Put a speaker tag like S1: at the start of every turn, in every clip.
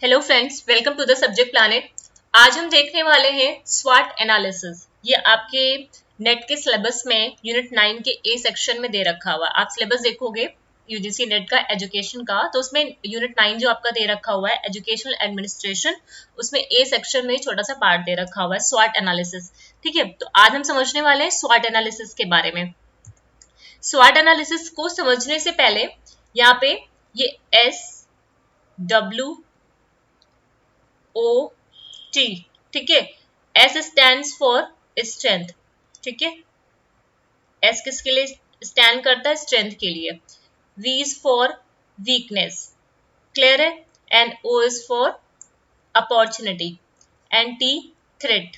S1: Hello friends, welcome to the Subject Planet. आज हम देखने वाले हैं स्वॉट एनालिसिस। ये आपके नेट के सिलेबस में यूनिट 9 के ए सेक्शन में दे रखा हुआ है। आप सिलेबस देखोगे यूजीसी नेट का एजुकेशन का, तो उसमें यूनिट 9 जो आपका दे रखा हुआ है एजुकेशनल एडमिनिस्ट्रेशन, उसमें ए सेक्शन में छोटा सा पार्ट दे रखा हुआ है स्वॉट एनालिसिस। ठीक है, तो आज हम समझने वाले हैं स्वॉट एनालिसिस के बारे में। स्वॉट एनालिसिस को समझने से पहले यहाँ पे ये SWOT, ठीक है। S स्टैंड्स फॉर स्ट्रेंथ, ठीक है। S किसके लिए स्टैंड करता है? स्ट्रेंथ के लिए। V is for weakness, clear है। And O is for opportunity and T threat.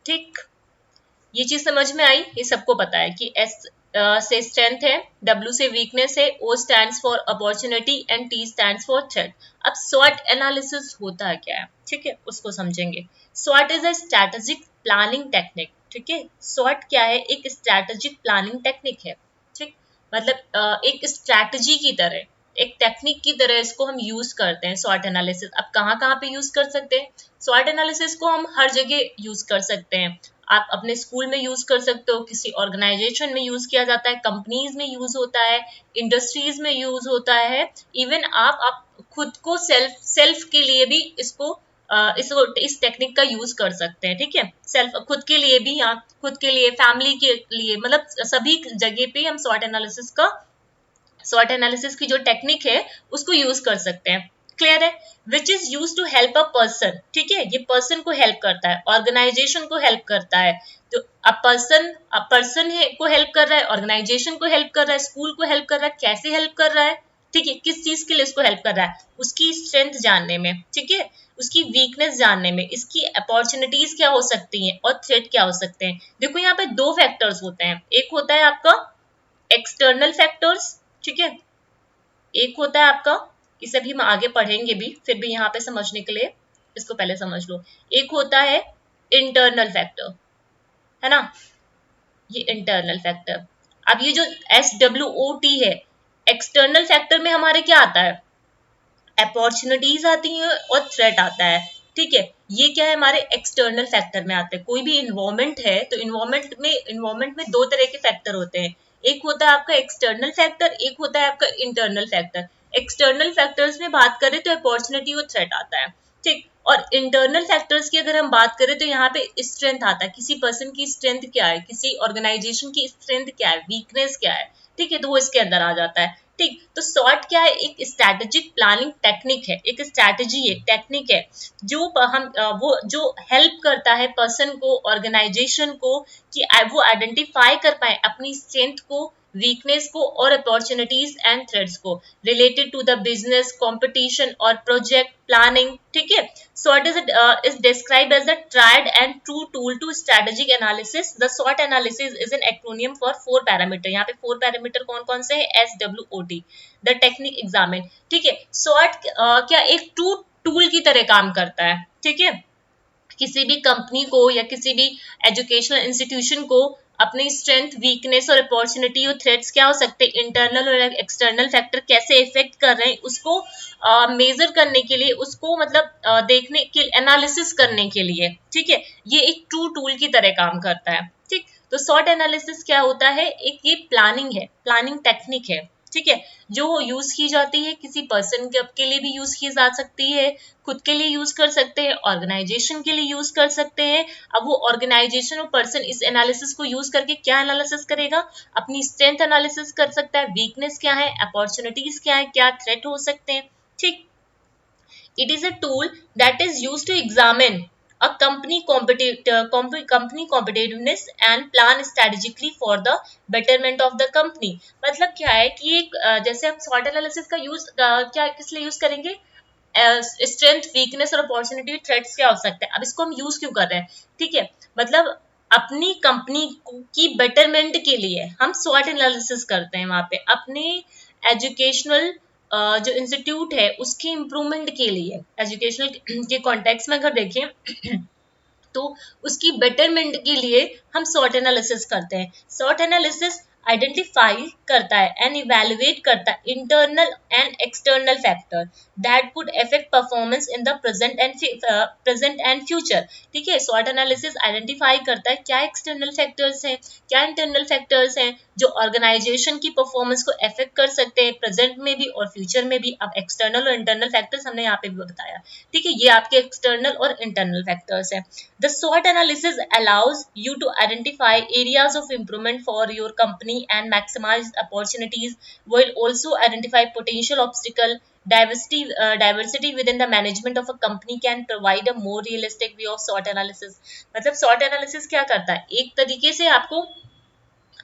S1: ठीक, ये चीज समझ में आई। ये सबको पता है कि S से स्ट्रेंथ है, W से वीकनेस है, O stands for opportunity and T stands for threat. अब स्वॉट एनालिसिस होता है क्या है, ठीक है, उसको समझेंगे। स्वॉट is a strategic planning technique, ठीक है। स्वॉट क्या है? एक स्ट्रैटेजिक प्लानिंग टेक्निक है, ठीक। मतलब एक स्ट्रैटेजी की तरह, एक टेक्निक की तरह इसको हम यूज करते हैं स्वॉट एनालिसिस। अब कहाँ कहाँ पे यूज कर सकते हैं स्वॉट एनालिसिस को? हम हर जगह यूज कर सकते हैं। आप अपने स्कूल में यूज कर सकते हो, किसी ऑर्गेनाइजेशन में यूज किया जाता है, कंपनीज में यूज होता है, इंडस्ट्रीज में यूज होता है। इवन आप खुद को सेल्फ के लिए भी इसको इस टेक्निक का यूज कर सकते हैं, ठीक है। सेल्फ खुद के लिए भी, हाँ, खुद के लिए, फैमिली के लिए, मतलब सभी जगह पे हम स्वॉट एनालिसिस की जो टेक्निक है उसको यूज कर सकते हैं, क्लियर है। Which is use to help a person, ठीक है। ये पर्सन को हेल्प करता है, ऑर्गेनाइजेशन को हेल्प करता है। तो पर्सन है को हेल्प कर रहा है, ऑर्गेनाइजेशन को हेल्प कर रहा है, स्कूल को हेल्प कर रहा है। कैसे हेल्प कर रहा है? ठीक है, किस चीज के लिए उसको हेल्प कर रहा है? उसकी स्ट्रेंथ जानने में, ठीक है, उसकी वीकनेस जानने में, इसकी अपॉर्चुनिटीज क्या हो सकती हैं और थ्रेट क्या हो सकते हैं। देखो यहाँ पे दो फैक्टर्स होते हैं। एक होता है आपका एक्सटर्नल फैक्टर्स, ठीक है। एक होता है आपका, इसे भी हम आगे पढ़ेंगे भी, फिर भी यहाँ पे समझने के लिए इसको पहले समझ लो। एक होता है इंटरनल फैक्टर, है ना, ये इंटरनल फैक्टर। अब ये जो SWOT है, एक्सटर्नल फैक्टर में हमारे क्या आता है? अपॉर्चुनिटीज आती हैं और थ्रेट आता है, ठीक है। ये क्या है? हमारे एक्सटर्नल फैक्टर में आते हैं। कोई भी इन्वायरमेंट है तो इन्वायरमेंट में दो तरह के फैक्टर होते हैं। एक होता है आपका एक्सटर्नल फैक्टर, एक होता है आपका इंटरनल फैक्टर। एक्सटर्नल फैक्टर्स में बात करें तो अपॉर्चुनिटी और थ्रेट आता है, ठीक। और इंटरनल फैक्टर्स की अगर हम बात करें तो यहाँ पे स्ट्रेंथ आता है। किसी पर्सन की स्ट्रेंथ क्या है, किसी ऑर्गेनाइजेशन की स्ट्रेंथ क्या है, वीकनेस क्या है, ठीक है, तो वो इसके अंदर आ जाता है, ठीक। तो सॉर्ट क्या है? एक स्ट्रैटेजिक प्लानिंग टेक्निक है, एक स्ट्रैटेजी है, टेक्निक है, जो वो जो हेल्प करता है पर्सन को, ऑर्गेनाइजेशन को, कि वो आइडेंटिफाई कर पाए अपनी स्ट्रेंथ को, वीकनेस को और अपॉर्चुनिटीज एंड थ्रेट्स को related to the business, competition और प्रोजेक्ट प्लानिंग, ठीक है। SWOT is described as the tried and true tool to strategic analysis. The SWOT analysis is an acronym for 4 parameter. यहाँ पे 4 parameter कौन कौन से है? SWOT, the technique examined, ठीक है। SWOT क्या एक टूल की तरह काम करता है, ठीक है। किसी भी कंपनी को या किसी भी एजुकेशनल इंस्टीट्यूशन को अपनी स्ट्रेंथ, वीकनेस और अपॉर्चुनिटी और थ्रेट्स क्या हो सकते हैं, इंटरनल और एक्सटर्नल फैक्टर कैसे इफेक्ट कर रहे हैं, उसको मेजर करने के लिए, उसको मतलब देखने के, एनालिसिस करने के लिए, ठीक है। ये एक ट्रू टूल की तरह काम करता है, ठीक। तो सॉर्ट एनालिसिस क्या होता है? एक ये प्लानिंग है, प्लानिंग टेक्निक है, ठीक है, जो यूज की जाती है। किसी पर्सन के लिए भी यूज की जा सकती है, खुद के लिए यूज कर सकते हैं, ऑर्गेनाइजेशन के लिए यूज कर सकते हैं। अब वो ऑर्गेनाइजेशन और पर्सन इस एनालिसिस को यूज करके क्या एनालिसिस करेगा? अपनी स्ट्रेंथ एनालिसिस कर सकता है, वीकनेस क्या है, अपॉर्चुनिटीज क्या है, क्या थ्रेट हो सकते हैं, ठीक। It is a tool that is used to examine a company competitiveness and plan strategically for the betterment of the company। मतलब क्या है कि एक जैसे हम SWOT एनालिसिस का यूज क्या किस लिए यूज करेंगे? स्ट्रेंथ, वीकनेस और अपॉर्चुनिटी, थ्रेट्स क्या हो सकते हैं। अब इसको हम यूज क्यों कर रहे हैं, ठीक है, मतलब अपनी कंपनी की बेटरमेंट के लिए हम SWOT एनालिसिस करते हैं। वहां पे अपने एजुकेशनल जो इंस्टीट्यूट है उसकी इम्प्रूवमेंट के लिए, एजुकेशनल के कॉन्टेक्स्ट में अगर देखें तो उसकी बेटरमेंट के लिए हम SWOT एनालिसिस करते हैं। SWOT एनालिसिस आइडेंटिफाई करता है एंड इवेलुएट करता है internal and external factor that could affect performance in the present and future. ठीक है, स्वॉट एनालिसिस आइडेंटिफाई करता है क्या एक्सटर्नल फैक्टर्स हैं, क्या इंटरनल फैक्टर्स हैं जो ऑर्गेनाइजेशन की परफॉर्मेंस को अफेक्ट कर सकते हैं प्रेजेंट में भी और फ्यूचर में भी। अब एक्सटर्नल और इंटरनल फैक्टर्स हमने यहाँ पे भी बताया। ठीक है, ये आपके एक्सटर्नल और इंटरनल फैक्टर्स हैं। The SWOT analysis allows you to identify areas of improvement for your company and maximize opportunities, while also identify potential obstacle. Diversity within the management of a company can provide a more realistic view of SWOT analysis. मतलब SWOT analysis क्या करता है, एक तरीके से आपको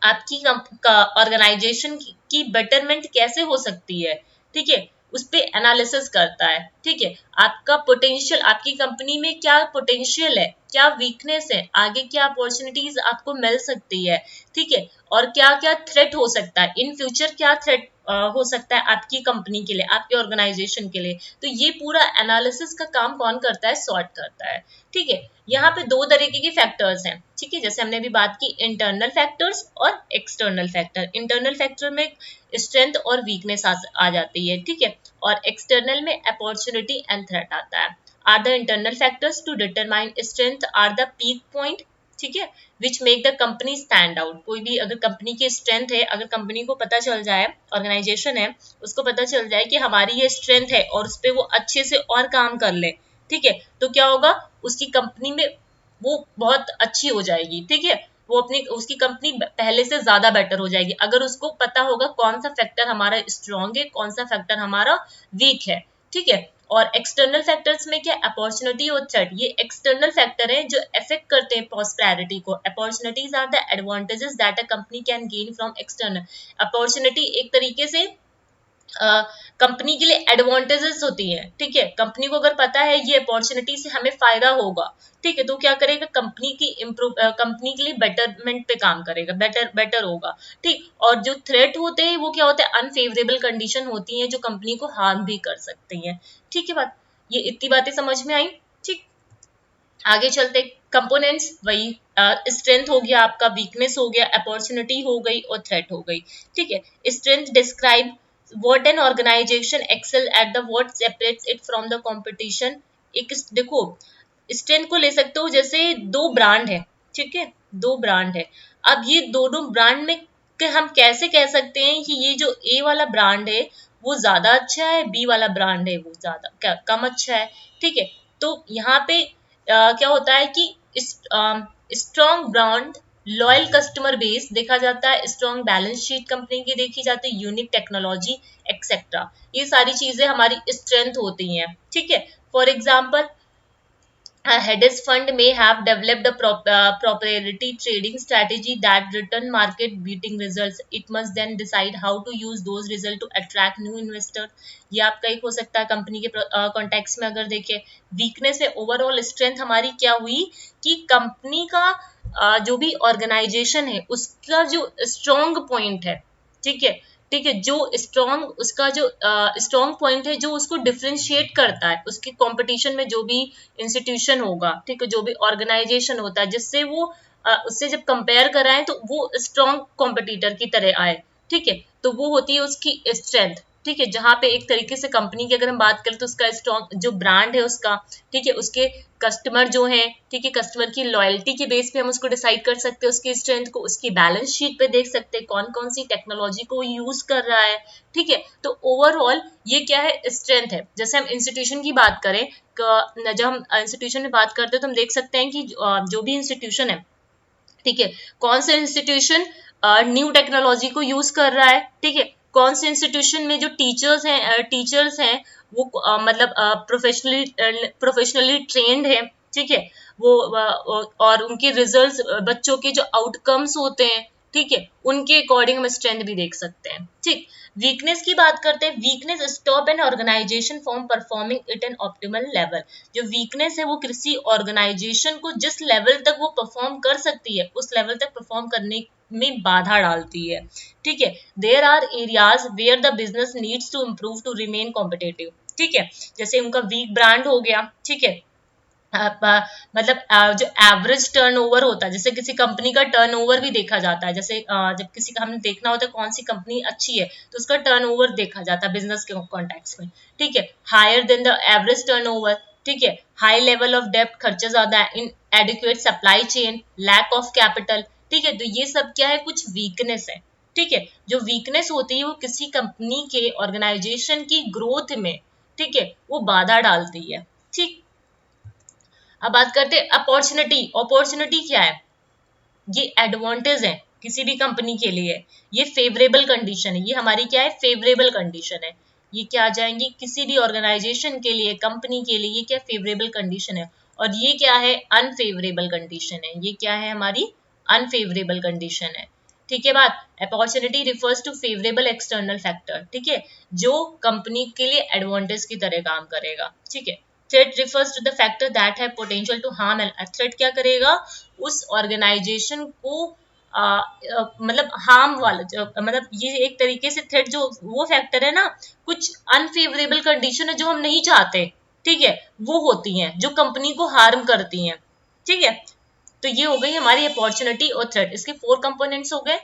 S1: आपकी organisation की बेटरमेंट कैसे हो सकती है, ठीक है, उस पे एनालिसिस करता है। ठीक है, आपका पोटेंशियल, आपकी कंपनी में क्या पोटेंशियल है, क्या वीकनेस है, आगे क्या अपॉर्चुनिटीज आपको मिल सकती है। ठीक है, और क्या क्या थ्रेट हो सकता है इन फ्यूचर, क्या थ्रेट हो सकता है आपकी कंपनी के लिए, आपके ऑर्गेनाइजेशन के लिए। तो ये पूरा एनालिसिस का काम कौन करता है, सॉर्ट करता है। ठीक है, यहाँ पे दो तरीके के फैक्टर्स हैं। ठीक है, जैसे हमने अभी बात की इंटरनल फैक्टर्स और एक्सटर्नल फैक्टर। इंटरनल फैक्टर में स्ट्रेंथ और वीकनेस आ जाती है। ठीक है, और एक्सटर्नल में अपॉर्चुनिटी एंड थ्रेट आता है। Are the internal factors to determine strength are the peak point, ठीक है, which make the company stand out. कोई भी अगर कंपनी की स्ट्रेंथ है, अगर कंपनी को पता चल जाए, ऑर्गेनाइजेशन है उसको पता चल जाए कि हमारी ये स्ट्रेंथ है और उस पर वो अच्छे से और काम कर ले, ठीक है, तो क्या होगा, उसकी कंपनी में वो बहुत अच्छी हो जाएगी। ठीक है, वो अपनी उसकी कंपनी पहले से ज्यादा बेटर हो जाएगी अगर उसको पता होगा कौन सा फैक्टर हमारा स्ट्रांग है, कौन सा फैक्टर हमारा वीक है। ठीक है, और एक्सटर्नल फैक्टर्स में क्या, अपॉर्चुनिटी और थ्रेट, ये एक्सटर्नल फैक्टर है जो अफेक्ट करते हैं प्रॉस्पेरिटी को। Opportunities are the advantages that a company can gain from external. Opportunity एक तरीके से कंपनी के लिए एडवांटेजेस होती है। ठीक है, कंपनी को अगर पता है ये अपॉर्चुनिटी से हमें फायदा होगा, ठीक है, तो क्या करेगा, कंपनी की इम्प्रूव, कंपनी के लिए बेटरमेंट पे काम करेगा, बेटर होगा। ठीक, और जो थ्रेट होते हैं वो क्या होते हैं, अनफेवरेबल कंडीशन होती हैं जो कंपनी को हार्म भी कर सकती हैं। ठीक है बात, ये इतनी बातें समझ में आई। ठीक, आगे चलते, कंपोनेंट्स वही, स्ट्रेंथ हो गया आपका, वीकनेस हो गया, अपॉर्चुनिटी हो गई और थ्रेट हो गई। ठीक है, strength describe what an organization excel at the, what separates it from the competition. एक देखो, स्ट्रेंथ को ले सकते हो, जैसे दो ब्रांड है, ठीक है, दो ब्रांड है। अब ये दोनों ब्रांड में हम कैसे कह सकते हैं कि ये जो ए वाला ब्रांड है वो ज्यादा अच्छा है, बी वाला ब्रांड है वो ज्यादा कम अच्छा है। ठीक है, तो यहाँ पे क्या होता है कि strong brand, loyal customer base देखा जाता है, स्ट्रॉन्ग बैलेंस शीट कंपनी की देखी जाती है, यूनिक टेक्नोलॉजी एक्सेट्रा, ये सारी चीजें हमारी स्ट्रेंथ होती हैं। ठीक है, for example, a hedge fund may have developed a proprietary trading strategy that return market beating results. It must then decide how to use those results to attract new investor. ये आपका एक हो सकता है कंपनी के context में। अगर देखें, वीकनेस है, ओवरऑल स्ट्रेंथ हमारी क्या हुई कि कंपनी का जो भी ऑर्गेनाइजेशन है उसका जो स्ट्रॉन्ग पॉइंट है, ठीक है, ठीक है, जो स्ट्रॉन्ग, उसका जो स्ट्रॉन्ग पॉइंट है जो उसको डिफ्रेंशिएट करता है उसके कंपटीशन में, जो भी इंस्टीट्यूशन होगा, ठीक है, जो भी ऑर्गेनाइजेशन होता है, जिससे वो उससे जब कंपेयर कराएं तो वो स्ट्रॉन्ग कॉम्पिटिटर की तरह आए। ठीक है, तो वो होती है उसकी स्ट्रेंथ। ठीक है, जहां पे एक तरीके से कंपनी की अगर हम बात करें तो उसका स्ट्रॉन्ग जो ब्रांड है उसका, ठीक है, उसके कस्टमर जो है, ठीक है, कस्टमर की लॉयल्टी के बेस पे हम उसको डिसाइड कर सकते हैं उसकी स्ट्रेंथ को। उसकी बैलेंस शीट पे देख सकते हैं कौन कौन सी टेक्नोलॉजी को यूज कर रहा है। ठीक है, तो ओवरऑल ये क्या है, स्ट्रेंथ है। जैसे हम इंस्टीट्यूशन की बात करें, जब हम इंस्टीट्यूशन में बात करते हैं तो हम देख सकते हैं कि जो भी इंस्टीट्यूशन है, ठीक है, कौन सा इंस्टीट्यूशन न्यू टेक्नोलॉजी को यूज कर रहा है, ठीक है, कौन से इंस्टीट्यूशन में जो टीचर्स हैं वो मतलब प्रोफेशनली ट्रेंड है। ठीक है, वो और उनके रिजल्ट्स, बच्चों के जो आउटकम्स होते हैं, ठीक है, उनके अकॉर्डिंग हम स्ट्रेंथ भी देख सकते हैं। ठीक, वीकनेस की बात करते हैं। Weakness stop an organization from performing it an optimal level. जो वीकनेस है वो किसी ऑर्गेनाइजेशन को जिस लेवल तक वो परफॉर्म कर सकती है उस लेवल तक परफॉर्म करने में बाधा डालती है। ठीक है, there are areas where the business needs to improve to remain competitive. ठीक है, जैसे उनका वीक ब्रांड हो गया, ठीक है, मतलब जो एवरेज टर्नओवर होता है, जैसे किसी कंपनी का टर्नओवर भी देखा जाता है, जैसे जब किसी का हमने देखना होता है कौन सी कंपनी अच्छी है तो उसका टर्नओवर देखा जाता है बिजनेस के कॉन्टेक्स्ट में, ठीक है, higher than the average turnover, ठीक है, हाई लेवल ऑफ डेब्ट, खर्चा ज्यादा है, inadequate supply chain, lack of capital, ठीक है, तो ये सब क्या है, कुछ वीकनेस है, ठीक है, जो वीकनेस होती है वो किसी कंपनी के ऑर्गेनाइजेशन की ग्रोथ में, ठीक है, वो बाधा डालती है, ठीक। अब बात करते हैं अपॉर्चुनिटी। अपॉर्चुनिटी क्या है, ये एडवांटेज है किसी भी कंपनी के लिए, ये फेवरेबल कंडीशन है, ये हमारी क्या है, फेवरेबल कंडीशन है, ये क्या आ जाएंगी, किसी भी ऑर्गेनाइजेशन के लिए, कंपनी के लिए ये क्या फेवरेबल कंडीशन है, और ये क्या है, अनफेवरेबल कंडीशन है, ये क्या है हमारी अनफेवरेबल कंडीशन है, ठीक है बात। Opportunity refers to favourable external factor, ठीक है, जो कंपनी के लिए एडवांटेज की तरह काम करेगा, ठीक है। Threat refers to the factor that है potential to harm, and threat क्या करेगा, उस ऑर्गेनाइजेशन को मतलब हार्म वाला मतलब ये एक तरीके से थ्रेट जो वो फैक्टर है ना, कुछ अनफेवरेबल कंडीशन है जो हम नहीं चाहते, ठीक है, वो होती हैं जो कंपनी को हार्म करती हैं, ठीक है। तो ये हो गई हमारी अपॉर्चुनिटी और थ्रेट, इसके 4 कंपोनेंट्स हो गए,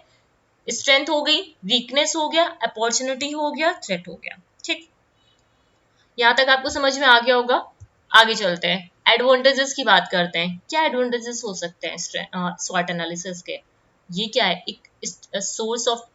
S1: स्ट्रेंथ हो गई, वीकनेस हो गया, अपॉर्चुनिटी हो गया, थ्रेट हो गया, ठीक। यहाँ तक आपको समझ में आ गया होगा। आगे चलते हैं, एडवांटेजेस की बात करते हैं, क्या एडवांटेजेस हो सकते हैं स्वॉट एनालिसिस के। ये क्या है, एक सोर्स ऑफ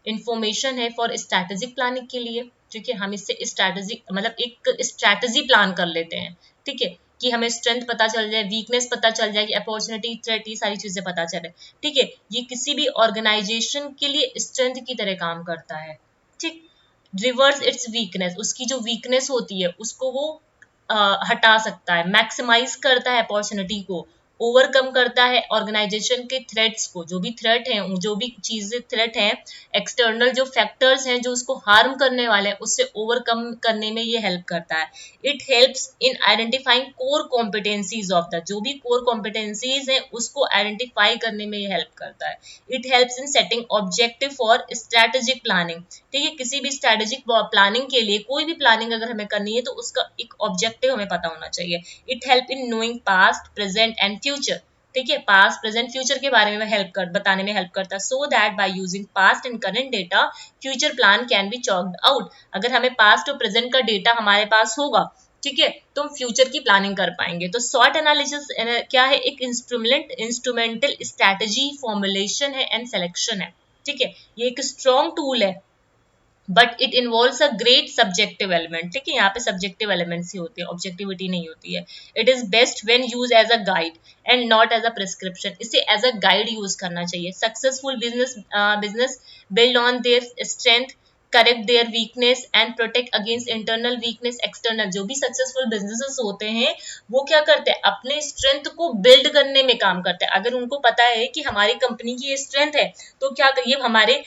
S1: इंफॉर्मेशन है फॉर स्ट्रैटेजिक प्लानिंग के लिए, ठीक है, हम इससे स्ट्रैटेजी मतलब एक स्ट्रैटेजी प्लान कर लेते हैं, ठीक है, कि हमें स्ट्रेंथ पता चल जाए, वीकनेस पता चल जाए, कि अपॉर्चुनिटी, थ्रेट, ये सारी चीजें पता चले, ठीक है, ये किसी भी ऑर्गेनाइजेशन के लिए स्ट्रेंथ की तरह काम करता है, ठीक। रिवर्स इट्स वीकनेस, उसकी जो वीकनेस होती है उसको वो हटा सकता है, मैक्सिमाइज करता है अपॉर्चुनिटी को, ओवरकम करता है ऑर्गेनाइजेशन के थ्रेट्स को, जो भी थ्रेट हैं, जो भी चीजें थ्रेट हैं, एक्सटर्नल जो फैक्टर्स हैं जो उसको हार्म करने वाले हैं, उससे ओवरकम करने में ये हेल्प करता है। It helps in identifying core competencies of the, जो भी कोर कॉम्पिटेंसीज हैं उसको आइडेंटिफाई करने में ये हेल्प करता है। It helps in setting objective for strategic planning, ठीक है, किसी भी स्ट्रैटेजिक प्लानिंग के लिए, कोई भी प्लानिंग अगर हमें करनी है तो उसका एक ऑब्जेक्टिव हमें पता होना चाहिए। It help in knowing past, present and future, ठीक है, पास्ट, प्रेजेंट, फ्यूचर के बारे में हेल्प कर बताने में हेल्प करता है, so that by using past and current data future plan can be choked out. अगर हमें पास्ट और प्रेजेंट का डेटा हमारे पास होगा, ठीक है, तो हम फ्यूचर की प्लानिंग कर पाएंगे। तो सॉट एनालिसिस क्या है, एक इंस्ट्रूमेंटल स्ट्रैटेजी फॉर्मुलेशन है एंड सिलेक्शन है, ठीक है, ये एक स्ट्रॉन्ग टूल है, but it involves a great subjective element, ठीक है, यहाँ पे सब्जेक्टिव एलिमेंट्स ही होती है, ऑब्जेक्टिविटी नहीं होती है। It is best when use as a guide and not as a prescription, इसे एज अ गाइड यूज करना चाहिए। Successful business build on their strength, correct their weakness and protect against internal weakness external. जो भी successful businesses होते हैं वो क्या करते हैं, अपने स्ट्रेंथ को बिल्ड करने में काम करते हैं। अगर उनको पता है कि हमारी कंपनी की ये स्ट्रेंथ है तो क्या करिए, हमारे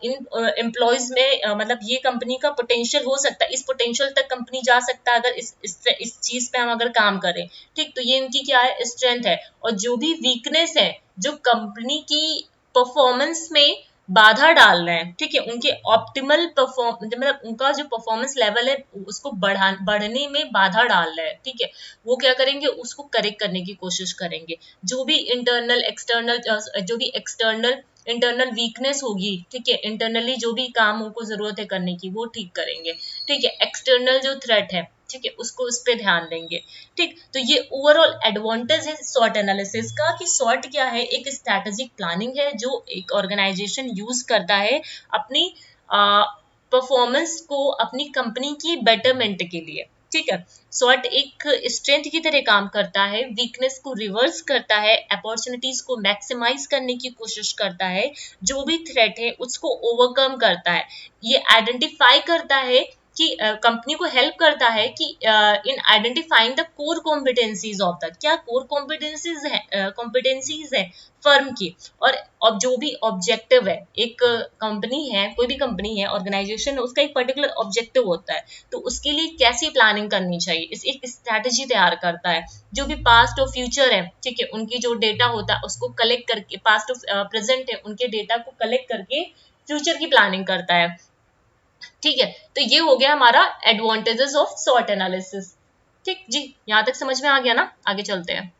S1: इन एम्प्लॉयज में मतलब ये कंपनी का पोटेंशियल हो सकता है, इस पोटेंशियल तक कंपनी जा सकता है अगर इस चीज पे हम अगर काम करें, ठीक, तो ये इनकी क्या है, स्ट्रेंथ है। और जो भी वीकनेस है जो कंपनी की परफॉर्मेंस में बाधा डाल रहे हैं, ठीक है, उनके ऑप्टिमल परफॉर्म मतलब उनका जो परफॉर्मेंस लेवल है उसको बढ़ने में बाधा डाल रहे हैं, ठीक है, वो क्या करेंगे, उसको करेक्ट करने की कोशिश करेंगे। जो भी इंटरनल एक्सटर्नल जो भी एक्सटर्नल इंटरनल वीकनेस होगी, ठीक है, इंटरनली जो भी काम उनको जरूरत है करने की वो ठीक करेंगे, ठीक है, एक्सटर्नल जो थ्रेट है, ठीक है, उसको उस पर ध्यान देंगे, ठीक। तो ये ओवरऑल एडवांटेज है सॉट एनालिसिस का, कि सॉट क्या है, एक स्ट्रैटेजिक प्लानिंग है जो एक ऑर्गेनाइजेशन यूज करता है अपनी परफॉर्मेंस को, अपनी कंपनी की बेटरमेंट के लिए, ठीक है। सॉट एक स्ट्रेंथ की तरह काम करता है, वीकनेस को रिवर्स करता है, अपॉर्चुनिटीज को मैक्सिमाइज करने की कोशिश करता है, जो भी थ्रेट है उसको ओवरकम करता है, ये आइडेंटिफाई करता है कि कंपनी को हेल्प करता है कि in identifying the core competencies of the, क्या कोर कॉम्पिटेंसीज है फर्म की, और अब जो भी ऑब्जेक्टिव है, एक कंपनी है, कोई भी कंपनी है, ऑर्गेनाइजेशन है, उसका एक पर्टिकुलर ऑब्जेक्टिव होता है, तो उसके लिए कैसी प्लानिंग करनी चाहिए, इस एक स्ट्रैटेजी तैयार करता है। जो भी पास्ट और फ्यूचर है, ठीक है, उनकी जो डेटा होता है उसको कलेक्ट करके, पास्ट और प्रेजेंट है उनके डेटा को कलेक्ट करके फ्यूचर की प्लानिंग करता है, ठीक है। तो ये हो गया हमारा एडवांटेजेस ऑफ सॉट एनालिसिस। ठीक जी, यहाँ तक समझ में आ गया ना? आगे चलते हैं।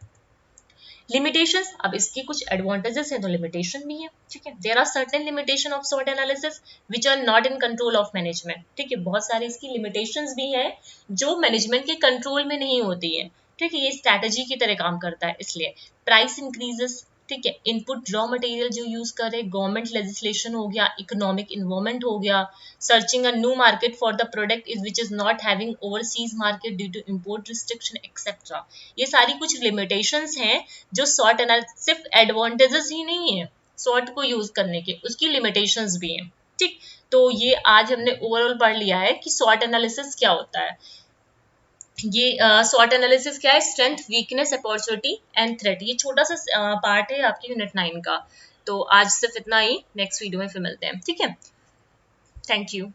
S1: लिमिटेशंस, अब इसकी कुछ एडवांटेजेस हैं तो लिमिटेशन भी है, ठीक है। There are certain limitation of SWOT analysis which are not in control of management, ठीक है। बहुत सारी इसकी लिमिटेशंस भी हैं जो मैनेजमेंट के कंट्रोल में नहीं होती है, ठीक है। ये स्ट्रैटेजी की तरह काम करता है। इसलिए प्राइस इंक्रीजेस, ठीक है। इनपुट रॉ मटेरियल जो यूज करे, गवर्नमेंट लेजिस्लेशन हो गया, इकोनॉमिक इन्वायरमेंट हो गया, searching a new market for the product is which is not having overseas market due to import restriction etcetera. ये सारी कुछ लिमिटेशंस हैं जो सॉर्ट एनालिसिस, सिर्फ एडवांटेजेस ही नहीं है सॉर्ट को यूज करने के, उसकी लिमिटेशंस भी हैं, ठीक। तो ये आज हमने ओवरऑल पढ़ लिया है कि सॉर्ट एनालिसिस क्या होता है। ये सॉर्ट एनालिसिस क्या है, strength, weakness, opportunity and threat, ये छोटा सा पार्ट है आपकी यूनिट 9 का। तो आज सिर्फ इतना ही, नेक्स्ट वीडियो में फिर मिलते हैं, ठीक है। Thank you.